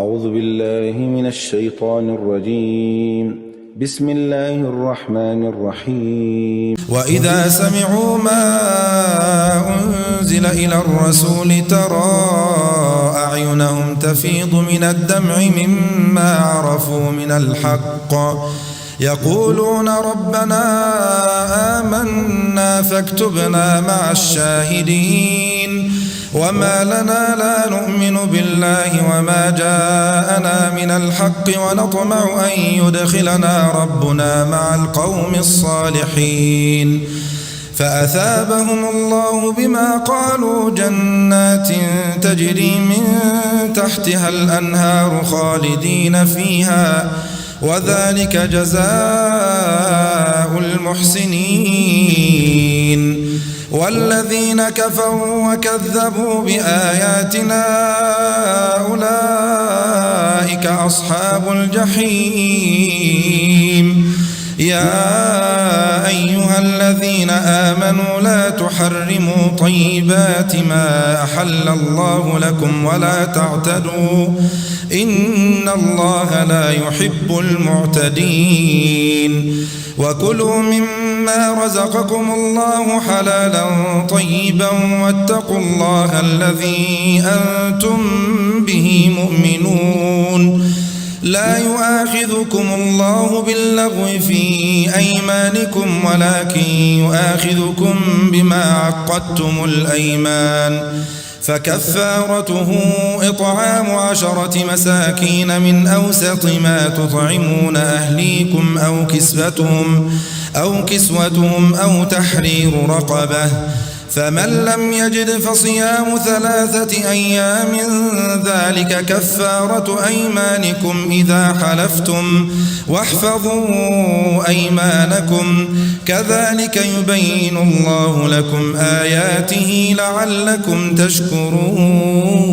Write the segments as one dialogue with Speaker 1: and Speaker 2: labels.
Speaker 1: أعوذ بالله من الشيطان الرجيم. بسم الله الرحمن الرحيم.
Speaker 2: وإذا سمعوا ما أنزل إلى الرسول ترى أعينهم تفيض من الدمع مما عرفوا من الحق يقولون ربنا آمنا فاكتبنا مع الشاهدين وما لنا لا نؤمن بالله وما جاءنا من الحق ونطمع أن يدخلنا ربنا مع القوم الصالحين فأثابهم الله بما قالوا جنات تجري من تحتها الأنهار خالدين فيها وذلك جزاء المحسنين والذين كفروا وكذبوا بآياتنا أولئك أصحاب الجحيم يا أيها الذين آمنوا لا تحرموا طيبات ما أحل الله لكم ولا تعتدوا إن الله لا يحب المعتدين وكلوا مما رزقكم الله حلالا طيبا واتقوا الله الذي أنتم به مؤمنون لا يؤاخذكم الله باللغو في أيمانكم ولكن يؤاخذكم بما عقدتم الأيمان فكفارته إطعام 10 مساكين من أوسط ما تطعمون أهليكم أو كسوتهم أو تحرير رقبة فمن لم يجد فصيام 3 أيام ذلك كفارة أيمانكم إذا حلفتم واحفظوا أيمانكم كذلك يبين الله لكم آياته لعلكم تشكرون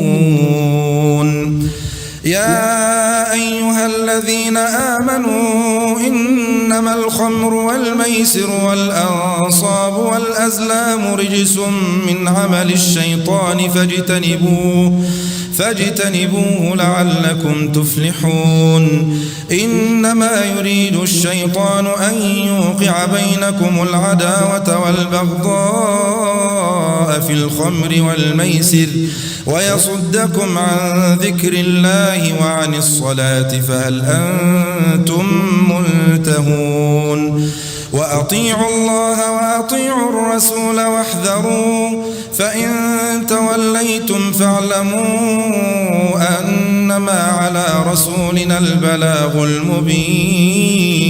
Speaker 2: يا أيها الذين آمنوا إنما الخمر والميسر والأنصاب والأزلام رجس من عمل الشيطان فاجتنبوه لعلكم تفلحون إنما يريد الشيطان أن يوقع بينكم العداوة والبغضاء في الخمر والميسر ويصدكم عن ذكر الله وعن الصلاة فهل أنتم منتهون وأطيعوا الله وأطيعوا الرسول واحذروا فإن توليتم فاعلموا أنما على رسولنا البلاغ المبين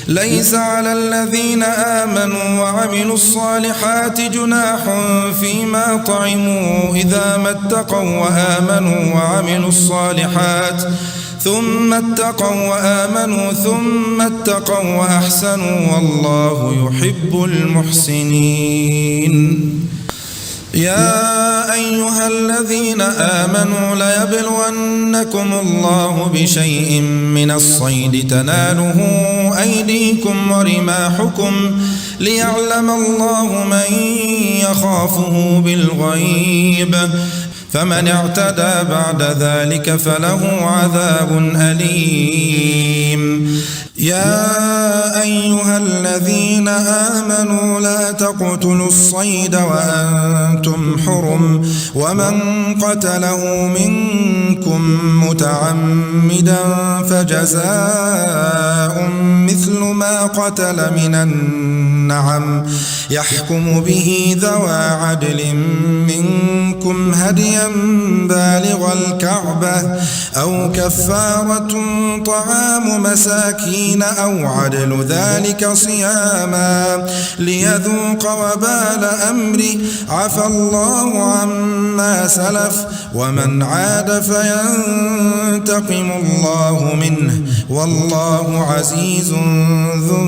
Speaker 2: ليس على الذين آمنوا وعملوا الصالحات جناح فيما طعموا إذا ما اتقوا وآمنوا وعملوا الصالحات ثم اتقوا وأحسنوا والله يحب المحسنين يا أيها الذين آمنوا ليبلونكم الله بشيء من الصيد تناله أيديكم ورماحكم ليعلم الله من يخافه بالغيب فمن اعتدى بعد ذلك فله عذاب أليم يا أيها الذين آمنوا لا تقتلوا الصيد وأنتم حرم ومن قتله منكم متعمدا فجزاء مثل ما قتل من النعم يحكم به ذوى عدل منكم هديا بالغ الكعبة أو كفارة طعام مساكين أو عدل ذلك صياما ليذوق وبال أمره عفى الله عما سلف ومن عاد فينتقم الله منه والله عزيز ذو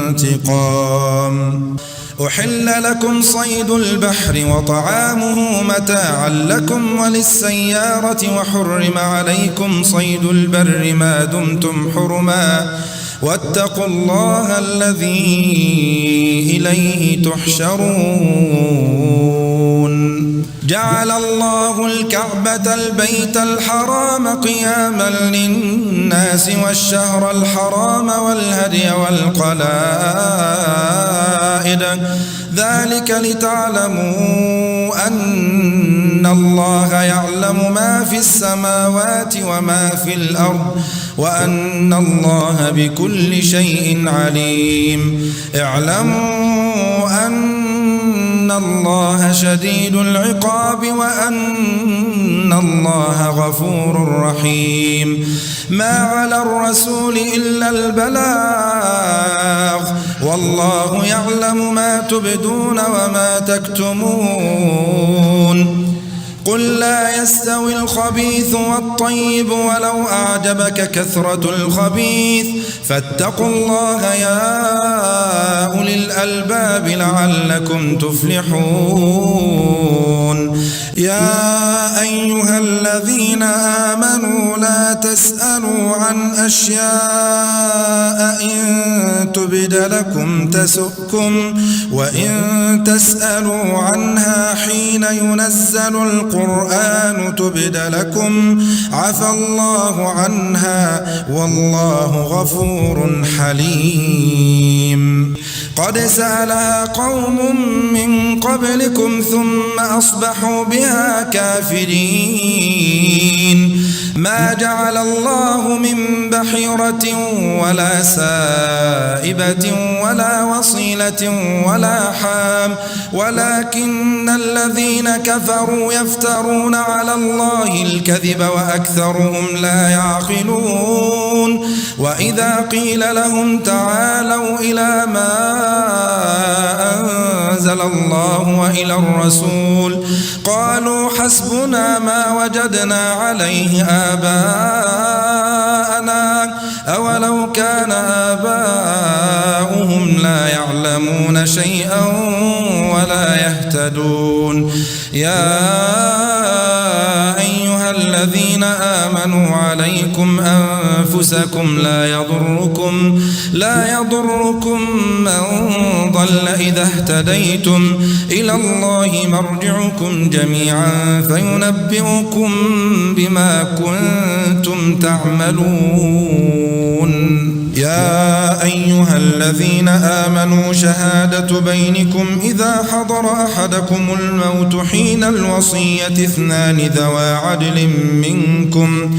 Speaker 2: انتقام أحل لكم صيد البحر وطعامه متاعا لكم وللسيارة وحرم عليكم صيد البر ما دمتم حرما واتقوا الله الذي إليه تحشرون جعل الله الكعبة البيت الحرام قياما للناس والشهر الحرام والهدي والقلائد ذلك لتعلموا أن الله يعلم ما في السماوات وما في الأرض وأن الله بكل شيء عليم اعلموا أن الله شديد العقاب وأن الله غفور رحيم ما على الرسول إلا البلاغ والله يعلم ما تبدون وما تكتمون قل لا يستوي الخبيث والطيب ولو أعجبك كثرة الخبيث فاتقوا الله يا أولي الألباب لعلكم تفلحون يا أيها الذين آمنوا لا تسألوا عن أشياء إن تبد لكم تسؤكم وإن تسألوا عنها حين ينزل القرآن تبد لكم عفى الله عنها والله غفور حليم قد سألها قوم من قبلكم ثم أصبحوا بها كافرين ما جعل الله من بحيرة ولا سائبة ولا وصيلة ولا حام ولكن الذين كفروا يفترون على الله الكذب وأكثرهم لا يعقلون وإذا قيل لهم تعالوا إلى ما أنزل الله وإلى الرسول قالوا حسبنا ما وجدنا عليه آباءنا أولو كان آباؤهم لا يعلمون شيئا ولا يهتدون يا أيها الذين آمنوا عليكم أنفسكم لا يضركم من ضل إذا اهتديتم إلى الله مرجعكم جميعا فينبئكم بما كنتم تعملون يا أيها الذين آمنوا شهادة بينكم إذا حضر أحدكم الموت حين الوصية اثنان ذوى عدل منكم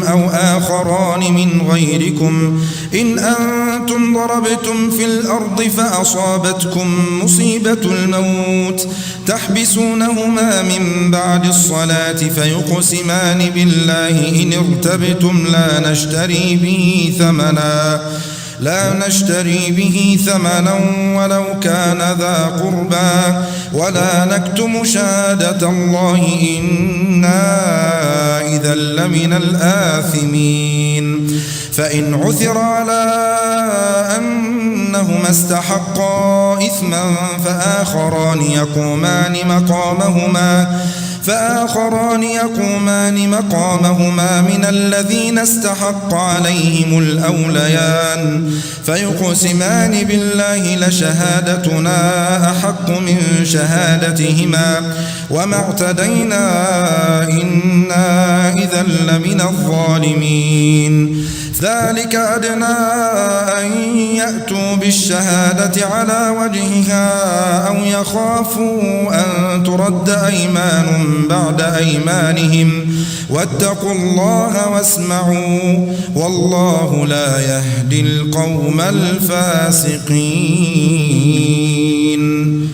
Speaker 2: أو آخران من غيركم إن أنتم ضربتم في الأرض فأصابتكم مصيبة الموت تحبسونهما من بعد الصلاة فيقسمان بالله إن ارتبتم لا نشتري به ثمنا ولو كان ذا قربى ولا نكتم شهادة الله إنا إذا لمن الآثمين فإن عثر على أنهما استحقا إثما فآخران يقومان مقامهما من الذين استحق عليهم الأوليان فيقسمان بالله لشهادتنا أحق من شهادتهما وما اعتدينا إنا إذا لمن الظالمين ذلك أدنى أن يأتوا بالشهادة على وجهها أو يخافوا أن ترد أيمان بعد أيمانهم واتقوا الله واسمعوا والله لا يهدي القوم الفاسقين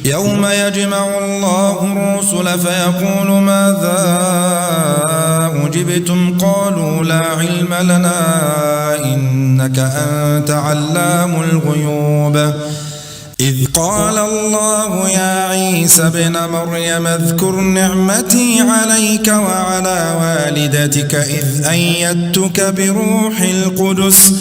Speaker 2: يوم يجمع الله الرسل فيقول ماذا أجبتم قالوا لا علم لنا إنك أنت علام الغيوب إذ قال الله يا عيسى ابن مريم اذكر نعمتي عليك وعلى والدتك إذ أيدتك بروح القدس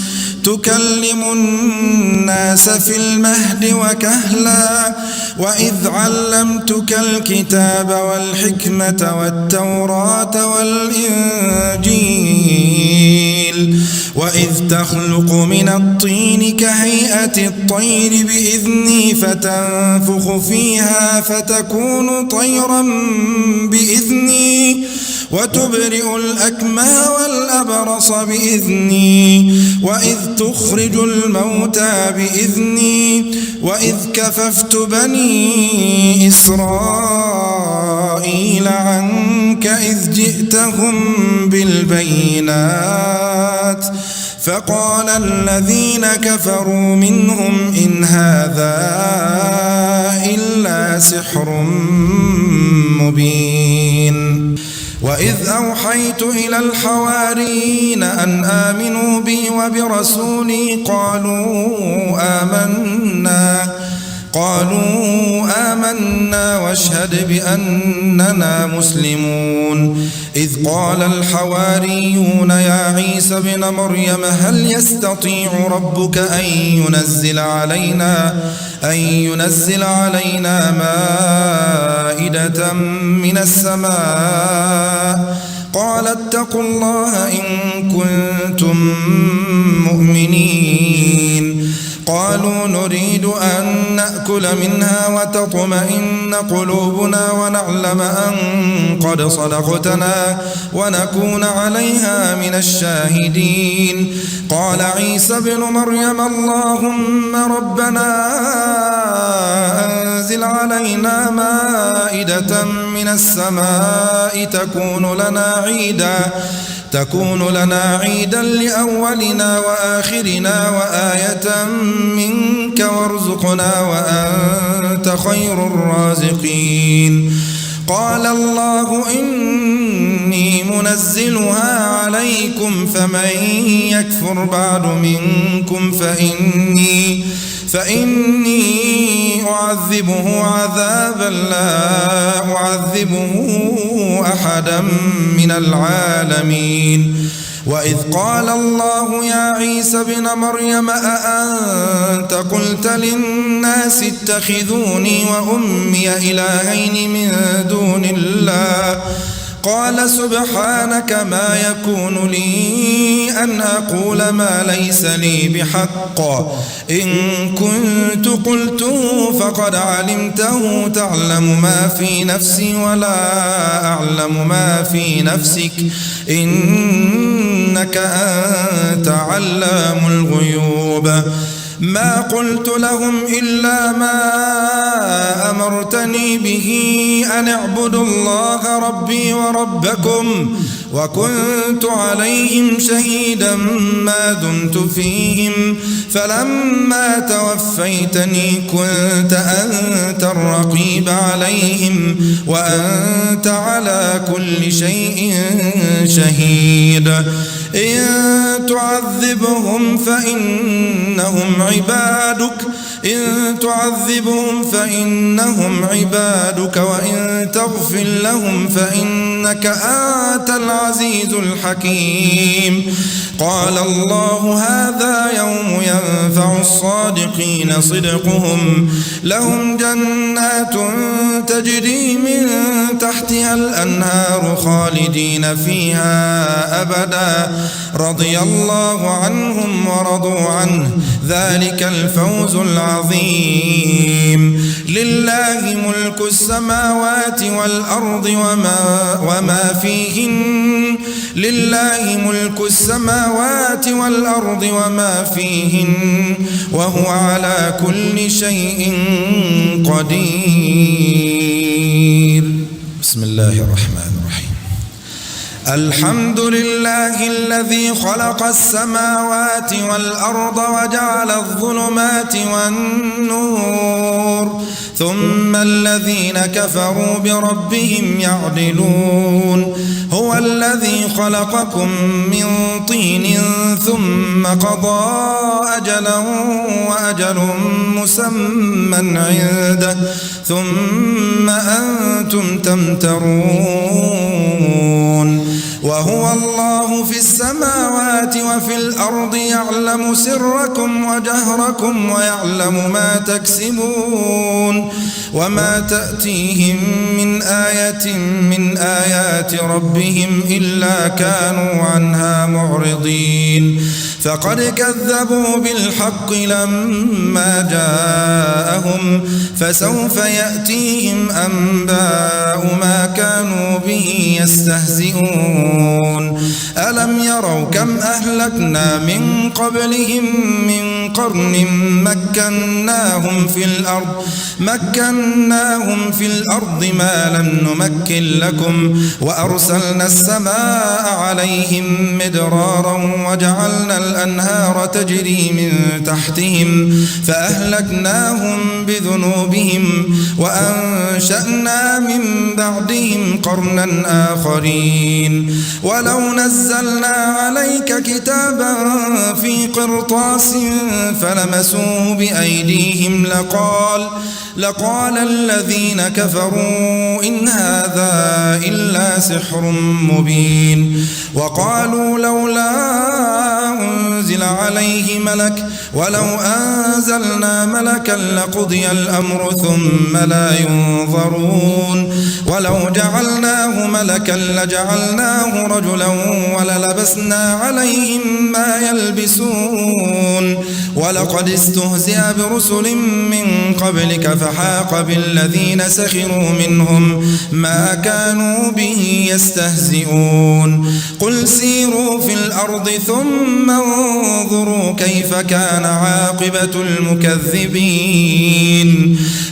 Speaker 2: تكلم الناس في المهد وكهلا وإذ علمتك الكتاب والحكمة والتوراة والإنجيل وإذ تخلق من الطين كهيئة الطير بإذني فتنفخ فيها فتكون طيرا بإذني وتبرئ الأكمى والأبرص بإذني وإذ تخرج الموتى بإذني وإذ كففت بني إسرائيل عنك إذ جئتهم بالبينات فقال الذين كفروا منهم إن هذا إلا سحر مبين وإذ أوحيت إلى الحواريين أن آمنوا بي وبرسولي قالوا آمنا واشهد بأننا مسلمون إذ قال الحواريون يا عيسى ابن مريم هل يستطيع ربك أن ينزل علينا مائدة من السماء قال اتقوا الله إن كنتم مؤمنين قالوا نريد أن نأكل منها وتطمئن قلوبنا ونعلم أن قد صدقتنا ونكون عليها من الشاهدين قال عيسى ابن مريم اللهم ربنا أنزل علينا مائدة من السماء تكون لنا عيدا لأولنا وآخرنا وآية منك وارزقنا وأنت خير الرازقين قال الله إني منزلها عليكم فمن يكفر بعد منكم فإني أعذبه عذابا لا أعذبه أحدا من العالمين وإذ قال الله يا عيسى ابن مريم أأنت قلت للناس اتخذوني وأمي إلهين من دون الله قال سبحانك ما يكون لي أن أقول ما ليس لي بحق إن كنت قلته فقد علمته تعلم ما في نفسي ولا أعلم ما في نفسك إنك أنت علام الغيوب ما قلت لهم إلا ما أمرتني به أن اعبدوا الله ربي وربكم وكنت عليهم شهيدا ما دمت فيهم فلما توفيتني كنت أنت الرقيب عليهم وأنت على كل شيء شهيد إن تعذبهم فإنهم عبادك وإن تغفر لهم فإنك أنت العزيز الحكيم قال الله هذا يوم ينفع الصادقين صدقهم لهم جنات تجري من تحتها الأنهار خالدين فيها أبدا رضي الله عنهم ورضوا عنه ذلك الفوز العظيم لله ملك السماوات والأرض وما فيهن وهو على كل شيء قدير بسم الله الرحمن الرحيم الحمد لله الذي خلق السماوات والأرض وجعل الظلمات والنور ثم الذين كفروا بربهم يعدلون هو الذي خلقكم من طين ثم قضى أجلا وأجل مسمى عنده ثم أنتم تمترون وهو الله في السماوات السماوات وفي الأرض يعلم سركم وجهركم ويعلم ما تكسبون وما تأتيهم من آية من آيات ربهم إلا كانوا عنها معرضين فقد كذبوا بالحق لما جاءهم فسوف يأتيهم أنباء ما كانوا به يستهزئون ألم يروا كم أهلكنا من قبلهم من قرن مكناهم في الأرض ما لم نمكن لكم وأرسلنا السماء عليهم مدرارا وجعلنا الأنهار تجري من تحتهم فأهلكناهم بذنوبهم وأنشأنا من بعدهم قرنا آخرين ولو نزلنا عليك كتابا في قرطاس فلمسوه بأيديهم لقال الذين كفروا إن هذا إلا سحر مبين وقالوا لولا أنزل عليه ملك ولو أنزلنا ملكا لقضي الأمر ثم لا ينظرون ولو جعلناه ملكا لجعلناه رجلا وللبسنا عليهم ما يلبسون ولقد استهزئ برسل من قبلك فحاق بالذين سخروا منهم ما كانوا به يستهزئون قل سيروا في الأرض ثم انظروا كيف كان عاقبة المكذبين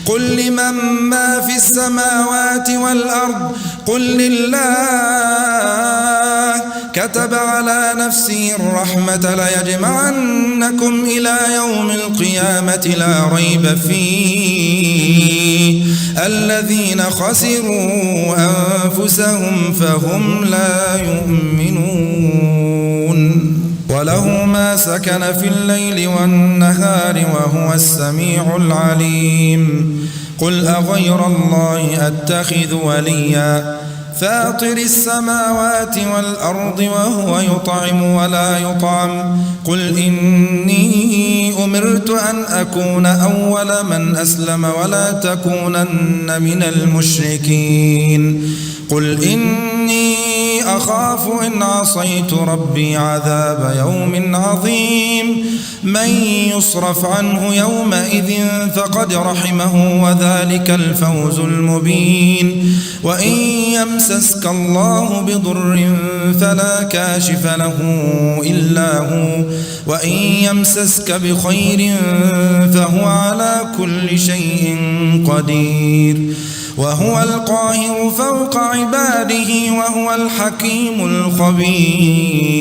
Speaker 2: قل لمن ما في السماوات والأرض قل لله كتب على نفسه الرحمة ليجمعنكم إلى يوم القيامة لا ريب فيه الذين خسروا أنفسهم فهم لا يؤمنون وله ما سكن في الليل والنهار وهو السميع العليم قل أغير الله أتخذ وليا فاطر السماوات والأرض وهو يطعم ولا يطعم قل إني أمرت أن أكون أول من أسلم ولا تكونن من المشركين قل إني أخاف إن عصيت ربي عذاب يوم عظيم من يصرف عنه يومئذ فقد رحمه وذلك الفوز المبين وإن يمسسك الله بضر فلا كاشف له إلا هو وإن يمسسك بخير فهو على كل شيء قدير وهو القاهر فوق عباده وهو الحكيم الخبير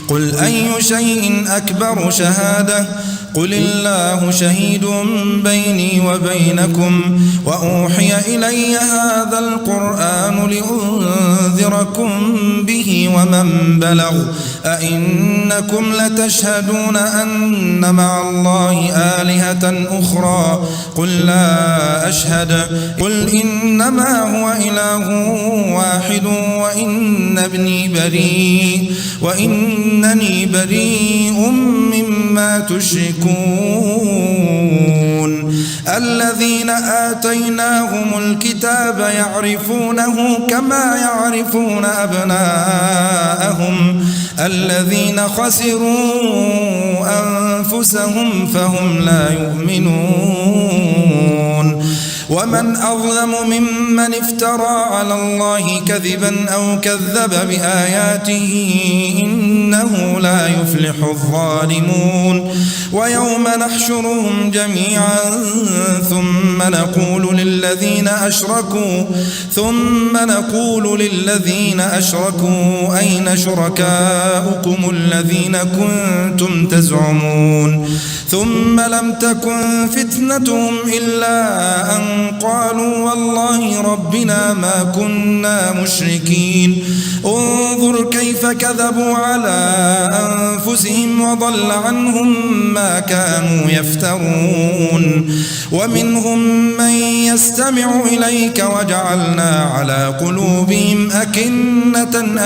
Speaker 2: قل أي شيء أكبر شهادة قل الله شهيد بيني وبينكم وأوحي إلي هذا القرآن لأنذركم به ومن بلغ أئنكم لتشهدون أن مع الله آلهة أخرى قل لا أشهد قل إنما هو إله واحد وإنني بريء مما تشركون الذين آتيناهم الكتاب يعرفونه كما يعرفون أبناءهم الذين خسروا أنفسهم فهم لا يؤمنون ومن أظلم ممن افترى على الله كذبا أو كذب بآياته إنه لا يفلح الظالمون ويوم نحشرهم جميعا ثم نقول للذين أشركوا أين شركاؤكم الذين كنتم تزعمون ثم لم تكن فتنتهم إلا أن قالوا والله ربنا ما كنا مشركين انظر كيف كذبوا على أنفسهم وضل عنهم ما كانوا يفترون ومنهم من يستمع إليك وجعلنا على قلوبهم أكنة أن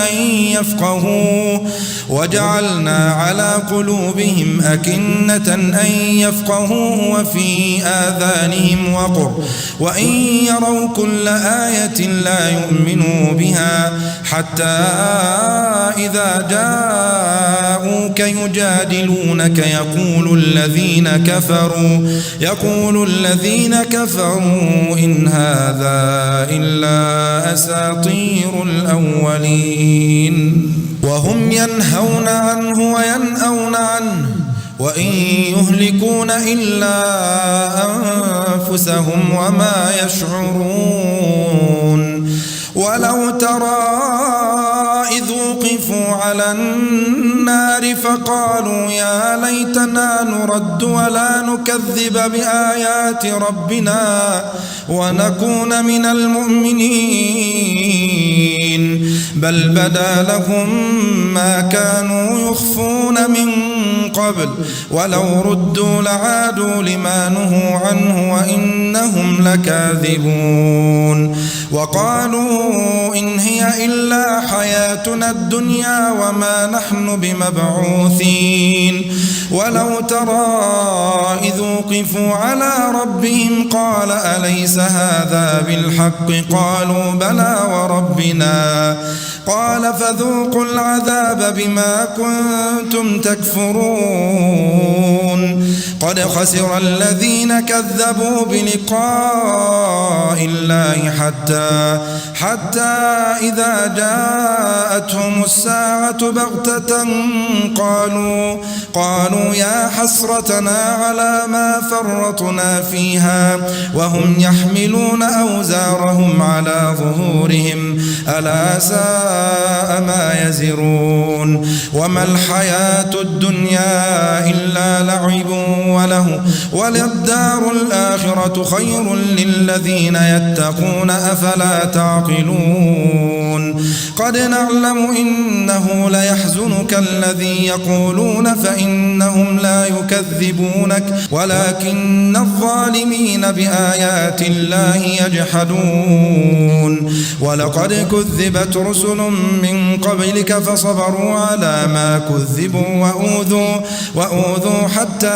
Speaker 2: يفقهوه وفي آذانهم وقر وإن يروا كل آية لا يؤمنوا بها حتى إذا جاءوك يجادلونك يقول الذين كفروا إن هذا إلا أساطير الأولين وهم ينهون عنه وينأون عنه وإن يهلكون إلا أنفسهم وما يشعرون ولو ترى إذ وقفوا على النار فقالوا يا ليتنا نرد ولا نكذب بآيات ربنا ونكون من المؤمنين بل بدا لهم ما كانوا يخفون من قبل ولو ردوا لعادوا لما نهوا عنه وإنهم لكاذبون وقالوا إن هي إلا حياتنا الدنيا وما نحن بمبعوثين ولو ترى إذ وقفوا على ربهم قال أليس هذا بالحق قالوا بلى وربنا قال فذوقوا العذاب بما كنتم تكفرون قد خسر الذين كذبوا بلقاء الله حتى إذا جاءتهم الساعة بغتة قالوا يا حسرتنا على ما فرطنا فيها وهم يحملون أوزارهم على ظهورهم ألا ساء ما يزرون وما الحياة الدنيا إلا لعب وله وللدار الآخرة خير للذين يتقون أفلا تعقلون قد نعلم إنه ليحزنك الذي يقولون فإنهم لا يكذبونك ولكن الظالمين بآيات الله يجحدون ولقد كذبت رسل من قبلك فصبروا على ما كذبوا وأوذوا حتى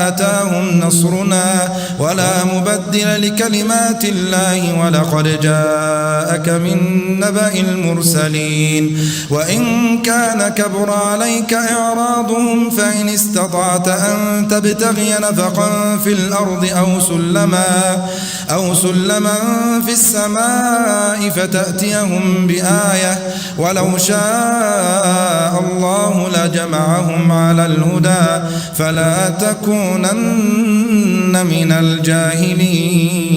Speaker 2: أتاهم نصرنا ولا مبدل لكلمات الله ولقد جاءك من نبأ المرسلين وإن كان كبر عليك إعراضهم فإن استطعت أن تبتغي نفقا في الأرض أو سلما في السماء فتأتيهم بآية ولو شاء الله لجمعهم على الهدى فلا تكونن من الجاهلين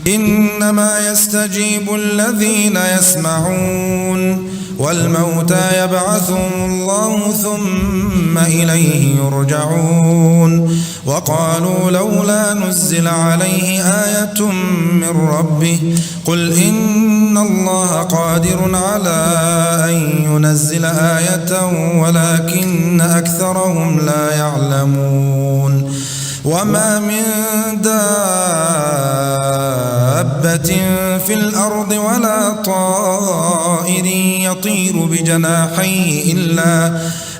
Speaker 2: إنما يستجيب الذين يسمعون والموتى يبعثهم الله ثم إليه يرجعون وقالوا لولا نزل عليه آية من ربه قل إن الله قادر على أن ينزل آية ولكن أكثرهم لا يعلمون وما من دابة في الأرض ولا طائر يطير بجناحيه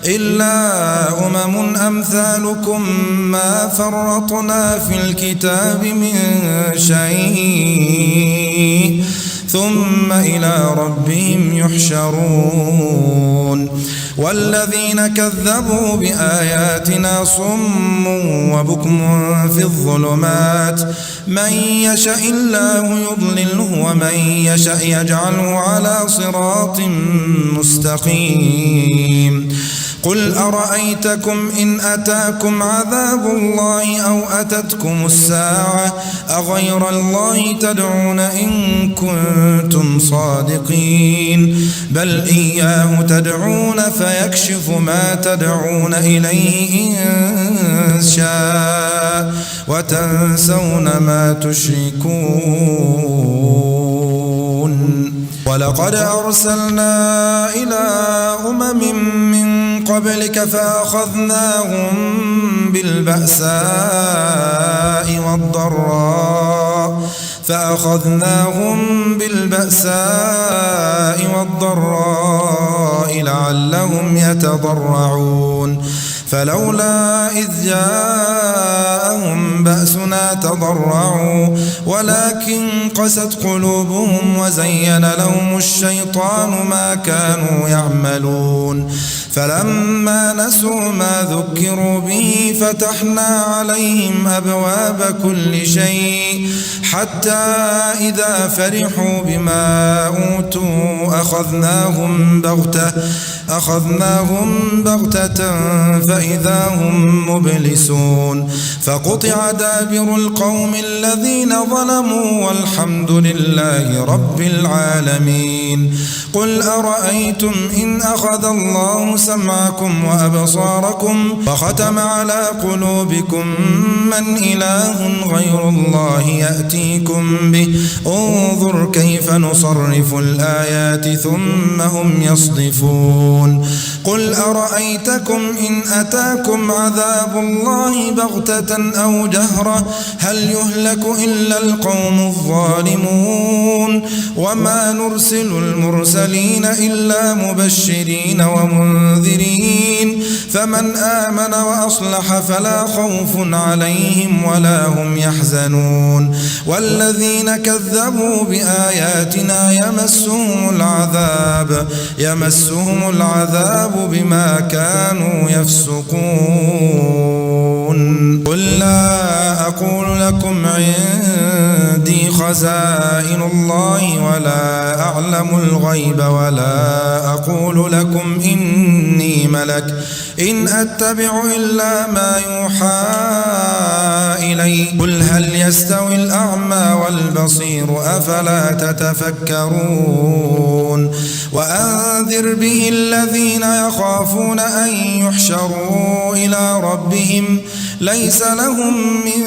Speaker 2: إلا أمم أمثالكم ما فرطنا في الكتاب من شيء ثم إلى ربهم يحشرون والذين كذبوا بآياتنا صم وبكم في الظلمات من يشاء الله يضلله ومن يشاء يجعله على صراط مستقيم قل أرأيتكم إن أتاكم عذاب الله أو أتتكم الساعة أغير الله تدعون إن كنتم صادقين بل إياه تدعون فيكشف ما تدعون إليه إن شاء وتنسون ما تشركون ولقد أرسلنا إلى من قبلك فأخذناهم بالبأساء والضراء لعلهم يتضرعون فلولا إذ جاءهم بأسنا تضرعوا ولكن قست قلوبهم وزين لهم الشيطان ما كانوا يعملون فلما نسوا ما ذكروا به فتحنا عليهم أبواب كل شيء حتى إذا فرحوا بما أوتوا أخذناهم بغتة فإذا هم مبلسون فقطع دابر القوم الذين ظلموا والحمد لله رب العالمين قل أرأيتم إن أخذ الله سمعكم وأبصاركم وختم على قلوبكم من إله غير الله يأتيكم به انظر كيف نصرف الآيات ثم هم يصدفون قل أرأيتكم إن أتاكم عذاب الله بغتة أو جهرة هل يهلك إلا القوم الظالمون وما نرسل المرسلين إلا مبشرين ومنذرين فمن آمن وأصلح فلا خوف عليهم ولا هم يحزنون والذين كذبوا بآياتنا يمسهم العذاب بما كانوا يفسقون قل لا أقول لكم عندي خزائن الله ولا أعلم الغيب ولا أقول لكم إني ملك إن أتبع إلا ما يوحى إلي قل هل يستوي الأعمى والبصير أفلا تتفكرون وأنذر به الذين يخافون أن يحشروا إلى ربهم ليس لهم من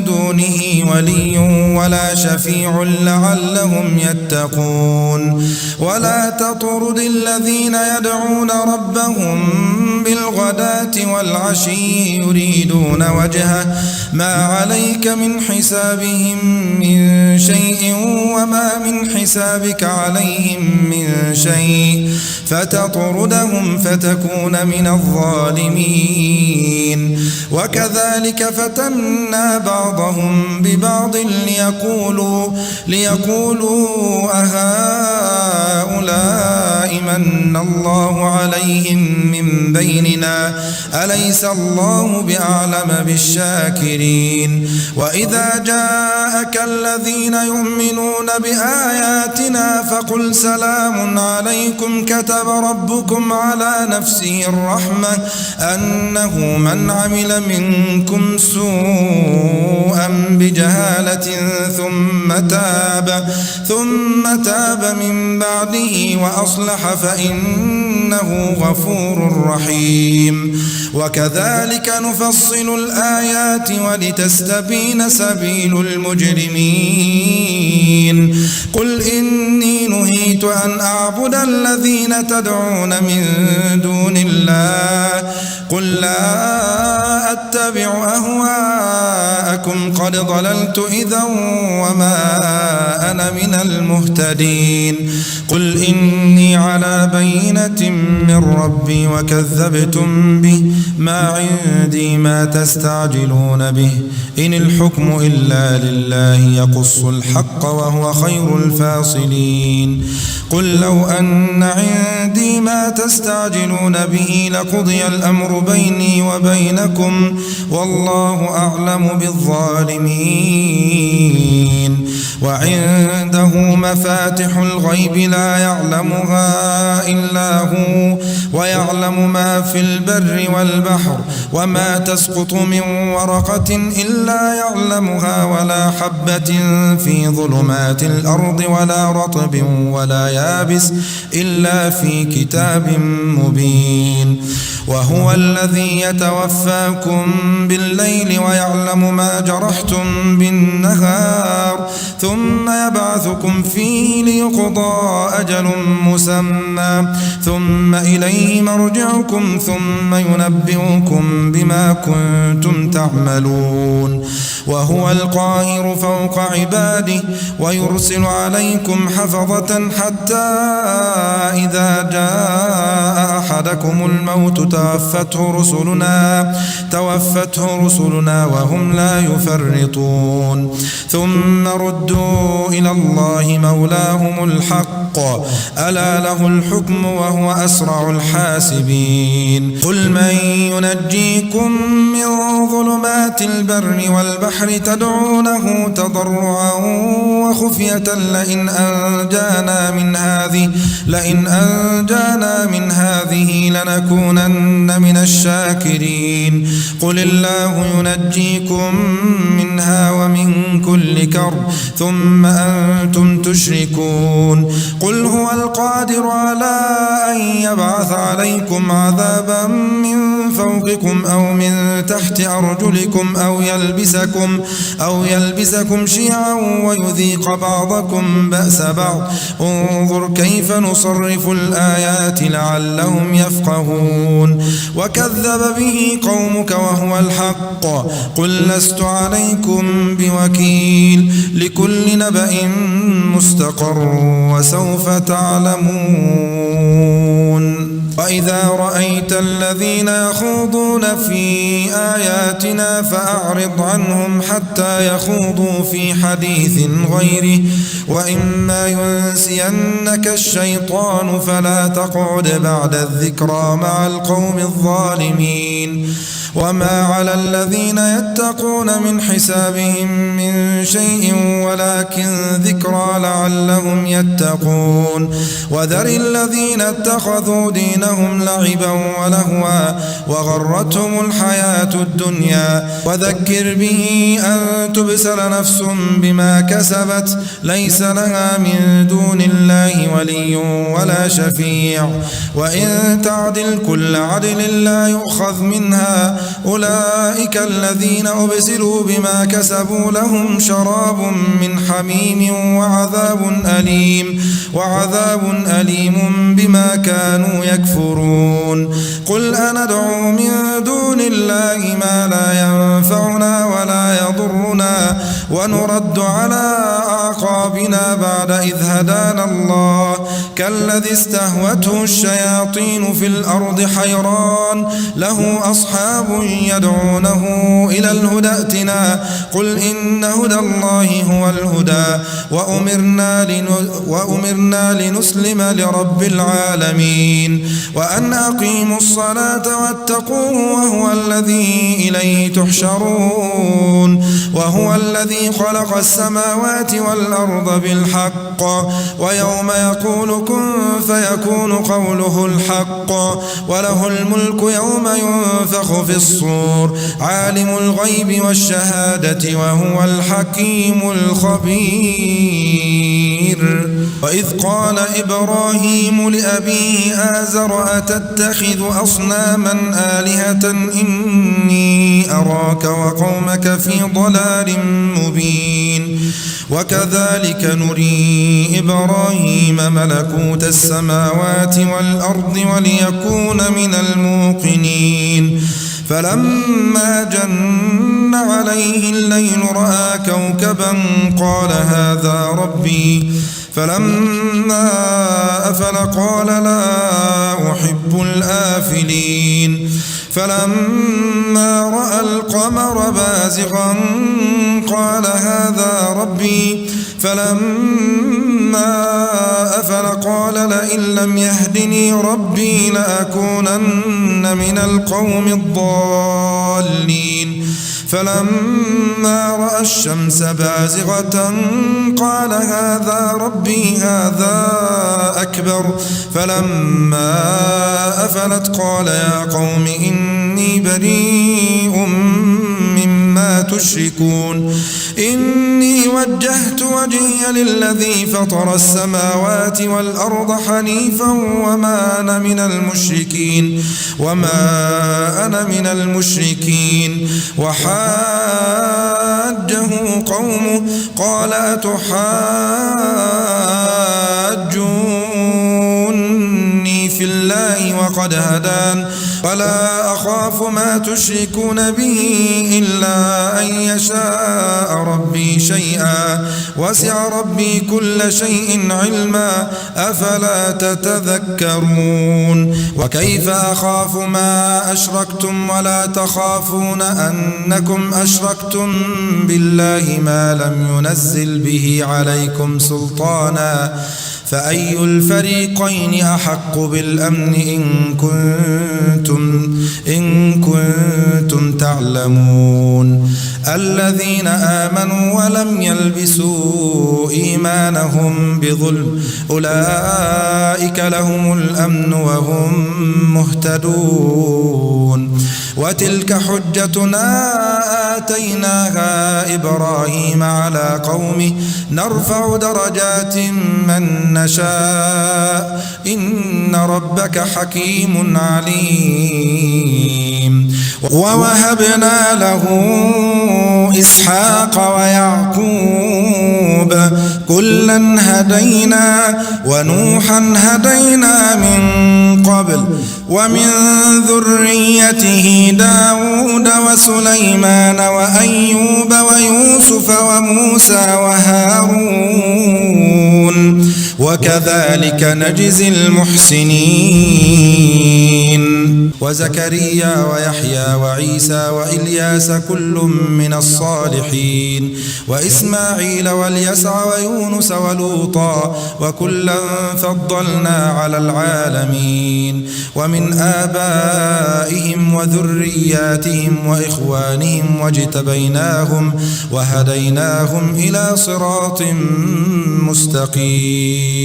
Speaker 2: دونه ولي ولا شفيع لعلهم يتقون ولا تطرد الذين يدعون ربهم بالغداة والعشي يريدون وجهه ما عليك من حسابهم من شيء وما من حسابك عليهم من شيء فتطردهم فتكون من الظالمين وكذلك فتنا بعضهم ببعض ليقولوا أهؤلاء من الله عليهم من بيننا أليس الله بأعلم بالشاكرين وإذا جاءك الذين يؤمنون بآياتنا فقل سلام عليكم كتب ربكم على نفسه الرحمة أنه من عمل منكم سوءا بجهالة ثم تاب من بعده وأصلح فإنه غفور رحيم وكذلك نفصل الآيات ولتستبين سبيل المجرمين قل إني نهيت أن أعبد الذين تدعون من دون الله قل لا أتبع أهواءكم قد ضللت إذا وما أنا من المهتدين قل إني على بينة من ربي وكذبتم به ما عندي ما تستعجلون به إن الحكم إلا لله يقص الحق وهو خير الفاصلين قل لو أن عندي ما تستعجلون به لقضي الأمر بيني وبينكم والله أعلم بالظالمين وعنده مفاتح الغيب لا يعلمها إلا هو ويعلم ما في البر والبحر وما تسقط من ورقة إلا يعلمها ولا حبة في ظلمات الأرض ولا رطب ولا يابس إلا في كتاب مبين وهو الذي يتوفاكم بالليل ويعلم ما جرحتم بالنهار ثم يبعثكم فيه ليقضى أجل مسمى ثم إليه مرجعكم ثم ينبئكم بما كنتم تعملون وهو القاهر فوق عباده ويرسل عليكم حفظة حتى إذا جاء أحدكم الموت توفته رسلنا وهم لا يفرطون ثم ردوا إلى الله مولاهم الحق ألا له الحكم وهو أسرع الحاسبين قل من ينجيكم من ظلمات البر والبحر تدعونه تضرعا وخفية لئن أنجانا من هذه لنكونن من الشاكرين قل الله ينجيكم منها ومن كل كرب ثم أنتم تشركون قل هو القادر على أن يبعث عليكم عذابا من فوقكم أو من تحت أرجلكم أو يلبسكم شيعا ويذيق بعضكم بأس بعض انظر كيف نصرف الآيات لعلهم يفقهون وكذب به قومك وهو الحق قل لست عليكم بوكيل لكل نبأ مستقر وسوف تعلمون وإذا رأيت الذين يخوضون في آياتنا فأعرض عنهم حتى يخوضوا في حديث غيره وإما ينسينك الشيطان فلا تقعد بعد الذكرى مع القوم الظالمين وما على الذين يتقون من حسابهم من شيء ولكن ذكرى لعلهم يتقون وذر الذين اتخذوا دينهم لعبا ولهوا وغرتهم الحياة الدنيا وذكر به أن تبسل نفس بما كسبت ليس لها من دون الله ولي ولا شفيع وإن تعدل كل عدل لا يؤخذ منها أولئك الذين أبسلوا بما كسبوا لهم شراب من حميم وعذاب أليم بما كانوا يكفرون قل أندعو من دون الله ما لا ينفعنا ولا يضرنا ونرد على أعقابنا بعد إذ هدانا الله كالذي استهوته الشياطين في الأرض حيران له أصحاب يدعونه إلى الهدى ائتنا قل إن هدى الله هو الهدى وأمرنا لنسلم لرب العالمين وأن أقيموا الصلاة واتقوه وهو الذي إليه تحشرون وهو الذي خلق السماوات والأرض بالحق ويوم يقول كن فيكون قوله الحق وله الملك يوم ينفخ في الصور عالم الغيب والشهادة وهو الحكيم الخبير وإذ قال إبراهيم لأبيه آزر أتتخذ أصناما آلهة إني أراك وقومك في ضلال مبين وكذلك نري إبراهيم ملكوت السماوات والأرض وليكون من الموقنين فلما جن عليه الليل رأى كوكبا قال هذا ربي فلما أفل قال لا أحب الآفلين فلما رأى القمر بازغا قال هذا ربي فلما أفل قال لئن لم يهدني ربي لأكونن من القوم الضالين فلما رأى الشمس بازغة قال هذا ربي هذا أكبر فلما أفلت قال يا قوم إني بريء مما تشركون إني وجهت وجهي للذي فطر السماوات والأرض حنيفا وما أنا من المشركين وحاجه قومه قال أتحاجوني في الله وقد هدان ولا أخاف ما تشركون به إلا أن يشاء ربي شيئا وسع ربي كل شيء علما أفلا تتذكرون وكيف أخاف ما أشركتم ولا تخافون أنكم أشركتم بالله ما لم ينزل به عليكم سلطانا فأي الفريقين أحق بالأمن إن كنتم تعلمون الذين آمنوا ولم يلبسوا إيمانهم بظلم أولئك لهم الأمن وهم مهتدون وتلك حجتنا آتيناها إبراهيم على قومه نرفع درجات من نشاء إن ربك حكيم عليم ووهبنا له إسحاق ويعقوب كلا هدينا ونوحا هدينا من قبل ومن ذريته داود وسليمان وأيوب ويوسف وموسى وهارون وكذلك نجزي المحسنين وزكريا ويحيى وعيسى وإلياس كل من الصالحين وإسماعيل واليسع ويونس ولوطا وكلا فضلنا على العالمين ومن آبائهم وذرياتهم وإخوانهم واجتبيناهم وهديناهم إلى صراط مستقيم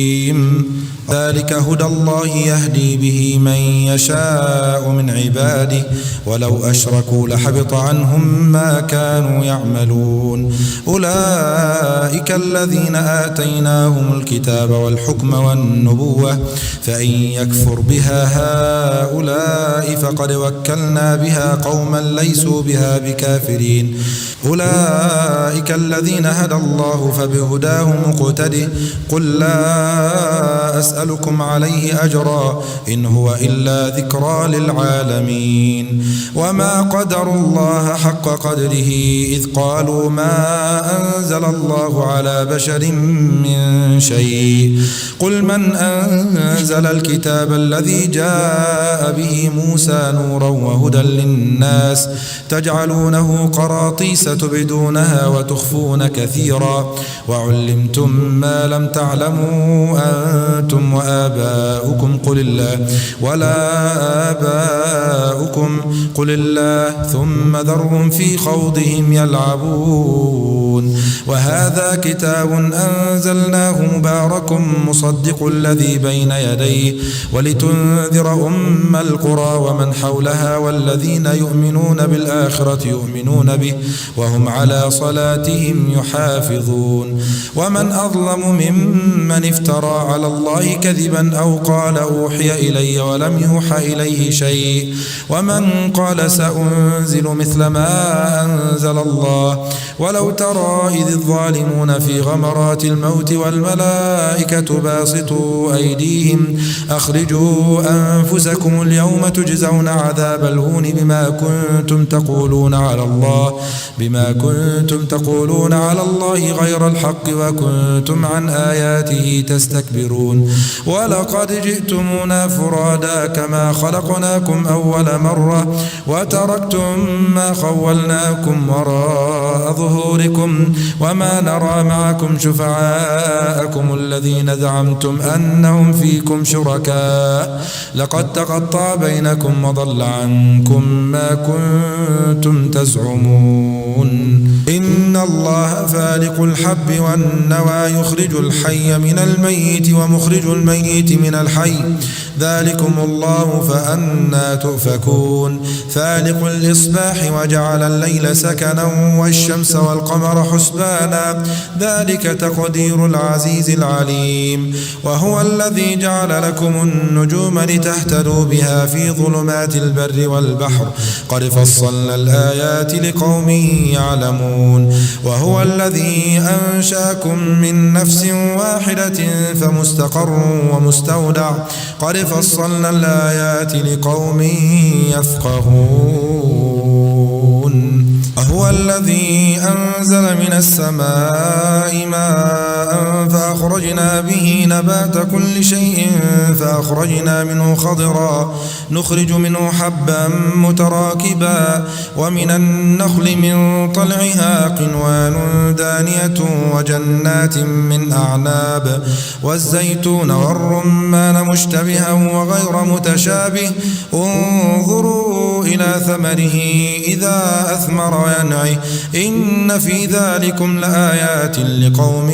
Speaker 2: ذلك هدى الله يهدي به من يشاء من عباده ولو أشركوا لحبط عنهم ما كانوا يعملون أولئك الذين آتيناهم الكتاب والحكم والنبوة فإن يكفر بها هؤلاء فقد وكلنا بها قوما ليسوا بها بكافرين أولئك الذين هدى الله فبهداه مقتده قل لا أسألكم عليه أجرا إن هو إلا ذكرى للعالمين وما قدروا الله حق قدره إذ قالوا ما أنزل الله على بشر من شيء قل من أنزل الكتاب الذي جاء به موسى نورا وهدى للناس تجعلونه قراطيس تبدونها وتخفون كثيرا وعلمتم ما لم تعلموا أنتم وآباؤكم قل الله ولا آباؤكم قل الله ثم ذرهم في خوضهم يلعبون وهذا كتاب أنزلناه مبارك مصدق الذي بين يديه ولتنذر أم القرى ومن حولها والذين يؤمنون بالآخرة يؤمنون به وهم على صلاتهم يحافظون ومن أظلم ممن افترى على الله كذبا أو قال أوحي إلي ولم يوحى إليه شيء ومن قال سأنزل مثل ما أنزل الله ولو ترى إذ الظالمون في غمرات الموت والملائكة باسطوا أيديهم أخرجوا أنفسكم اليوم تجزون عذاب الهون بما كنتم تقولون على الله غير الحق وكنتم عن آياته تستكبرون ولقد جئتمونا فرادا كما خلقناكم أول مرة وتركتم ما خولناكم وراء ظهوركم وما نرى معكم شفعاءكم الذين زعمتم أنهم فيكم شركاء لقد تقطع بينكم وضل عنكم ما كنتم تزعمون إن الله فالق الحب والنوى يخرج الحي من الميت ومخرج الميت من الحي ذلكم الله فأنى تؤفكون فالق الإصباح وجعل الليل سكنا والشمس والقمر حسبانا ذلك تقدير العزيز العليم وهو الذي جعل لكم النجوم لتهتدوا بها في ظلمات البر والبحر قد فصلنا الآيات لقوم يعلمون وهو الذي أنشأكم من نفس واحدة فمستقر ومستودع قد فصلنا الآيات لقوم يفقهون وهو الذي أنزل من السماء ماء فأخرجنا به نبات كل شيء فأخرجنا منه خضرا نخرج منه حبا متراكبا ومن النخل من طلعها قنوان دانية وجنات من أعناب والزيتون والرمان مشتبها وغير متشابه انظروا إلى ثمره إذا أثمر ينعي إن في ذلكم لآيات لقوم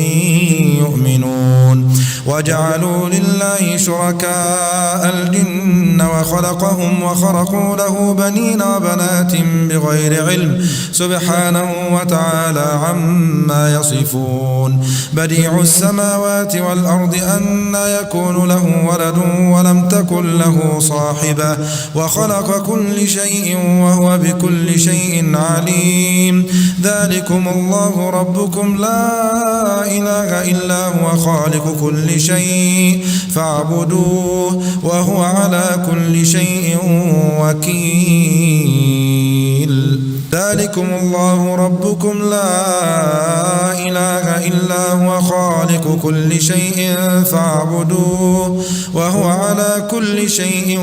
Speaker 2: يؤمنون وجعلوا لله شركاء الجن وخلقهم وخرقوا له بنين وبنات بغير علم سبحانه وتعالى عما يصفون بديع السماوات والأرض أنى يكون له ولد ولم تكن له صاحبة وخلق كل شيء وهو بكل شيء عليم ذلكم الله ربكم لا إله إلا هو خالق كل شيء فاعبدوه وهو على كل شيء وكيل ذلكم الله ربكم لا إله إلا هو خالق كل شيء فاعبدوه وهو على كل شيء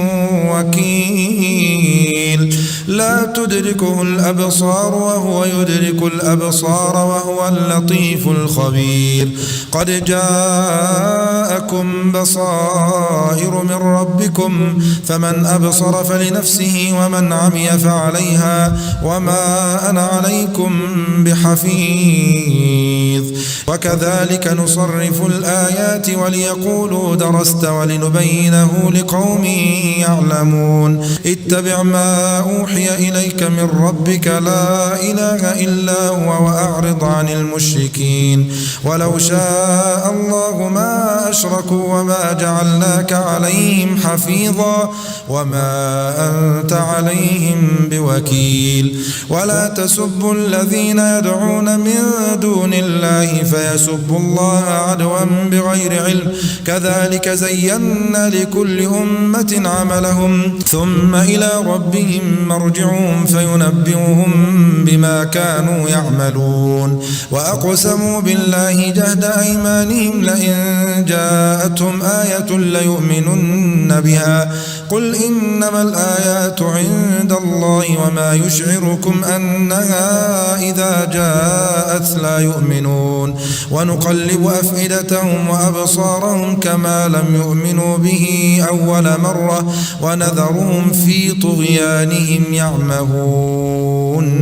Speaker 2: وكيل لا تدركه الأبصار وهو يدرك الأبصار وهو اللطيف الخبير قد جاءكم بصائر من ربكم فمن أبصر فلنفسه ومن عمي فعليها وما أنا عليكم بحفيظ وكذلك نصرف الآيات وليقولوا درست ولنبينه لقوم يعلمون اتبع ما أوحي إليك من ربك لا إله إلا هو وأعرض عن المشركين ولو شاء الله ما أشركوا وما جعلناك عليهم حفيظا وما أنت عليهم بوكيل ولا تسبوا الذين يدعون من دون الله فيسبوا الله عدوا بغير علم كذلك زينا لكل أمة عملهم ثم إلى ربهم مرجعهم فينبئهم بما كانوا يعملون وأقسموا بالله جهد أيمانهم لئن جاءتهم آية ليؤمنن بها قل إنما الآيات عند الله وما يشعركم أنها إذا جاءت لا يؤمنون ونقلب أفئدتهم وأبصارهم كما لم يؤمنوا به أول مرة ونذرهم في طغيانهم يعمهون